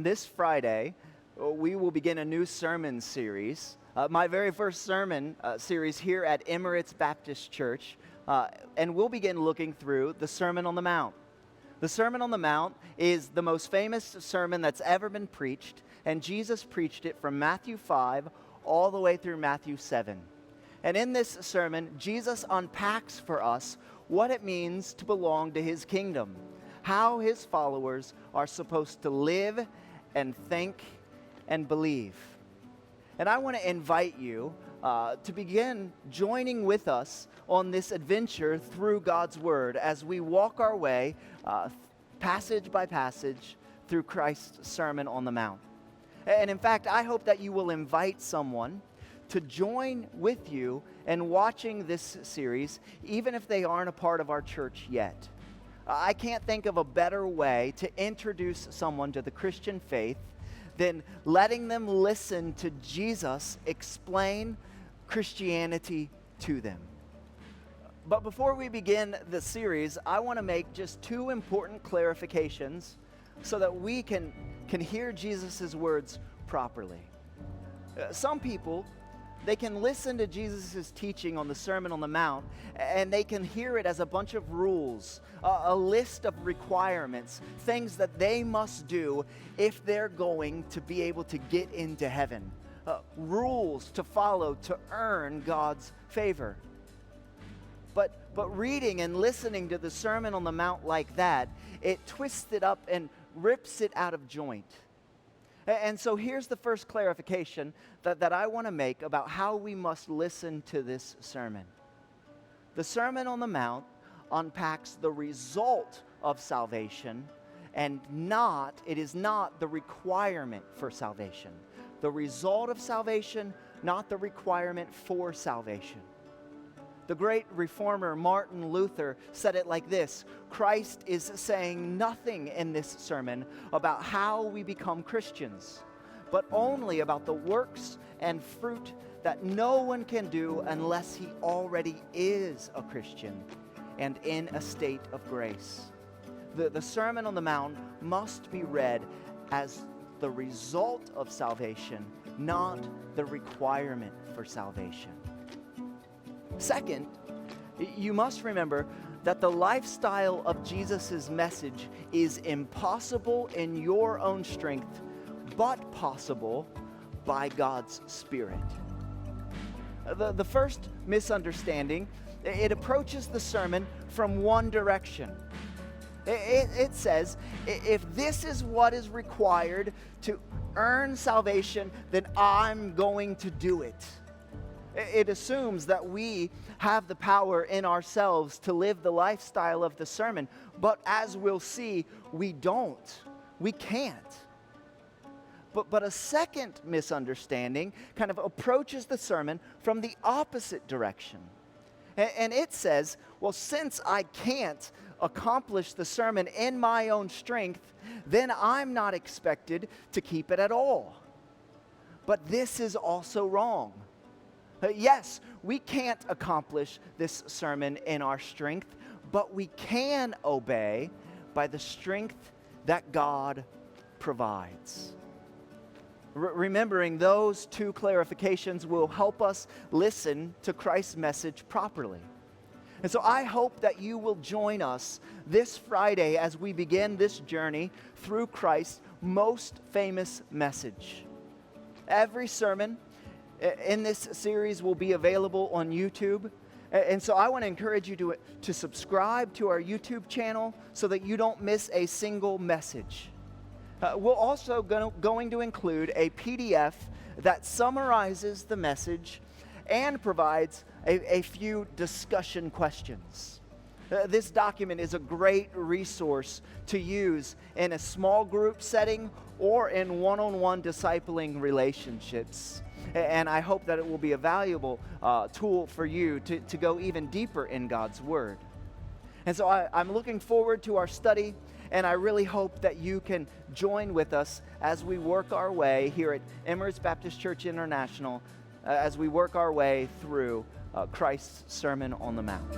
on this Friday, we will begin a new sermon series. My very first sermon series here at Emirates Baptist Church, and we'll begin looking through the Sermon on the Mount. The Sermon on the Mount is the most famous sermon that's ever been preached, and Jesus preached it from Matthew 5 all the way through Matthew 7. And in this sermon, Jesus unpacks for us what it means to belong to his kingdom, how his followers are supposed to live and think and believe. And I want to invite you to begin joining with us on this adventure through God's Word as we walk our way passage by passage through Christ's Sermon on the Mount. And in fact, I hope that you will invite someone to join with you in watching this series, even if they aren't a part of our church yet. I can't think of a better way to introduce someone to the Christian faith than letting them listen to Jesus explain Christianity to them. But before we begin the series, I want to make just two important clarifications so that we can hear Jesus' words properly. Some people, they can listen to Jesus' teaching on the Sermon on the Mount, and they can hear it as a bunch of rules, a list of requirements, things that they must do if they're going to be able to get into heaven, rules to follow to earn God's favor. But reading and listening to the Sermon on the Mount like that, it twists it up and rips it out of joint. And so here's the first clarification that I want to make about how we must listen to this sermon. The Sermon on the Mount unpacks the result of salvation, and it is not the requirement for salvation. The result of salvation, not the requirement for salvation. The great reformer Martin Luther said it like this: Christ is saying nothing in this sermon about how we become Christians, but only about the works and fruit that no one can do unless he already is a Christian and in a state of grace. The Sermon on the Mount must be read as the result of salvation, not the requirement for salvation. Second, you must remember that the lifestyle of Jesus' message is impossible in your own strength, but possible by God's Spirit. The first misunderstanding, it approaches the sermon from one direction. It says, if this is what is required to earn salvation, then I'm going to do it. It assumes that we have the power in ourselves to live the lifestyle of the sermon. But as we'll see, we don't. We can't. But a second misunderstanding kind of approaches the sermon from the opposite direction. And it says, well, since I can't accomplish the sermon in my own strength, then I'm not expected to keep it at all. But this is also wrong. Yes, we can't accomplish this sermon in our strength, but we can obey by the strength that God provides. Remembering those two clarifications will help us listen to Christ's message properly. And so I hope that you will join us this Friday as we begin this journey through Christ's most famous message. Every sermon in this series will be available on YouTube. And so I want to encourage you to subscribe to our YouTube channel so that you don't miss a single message. We're also going to include a PDF that summarizes the message and provides a few discussion questions. This document is a great resource to use in a small group setting or in one-on-one discipling relationships. And I hope that it will be a valuable tool for you to go even deeper in God's Word. And so I'm looking forward to our study, and I really hope that you can join with us as we work our way here at Emirates Baptist Church International, as we work our way through Christ's Sermon on the Mount.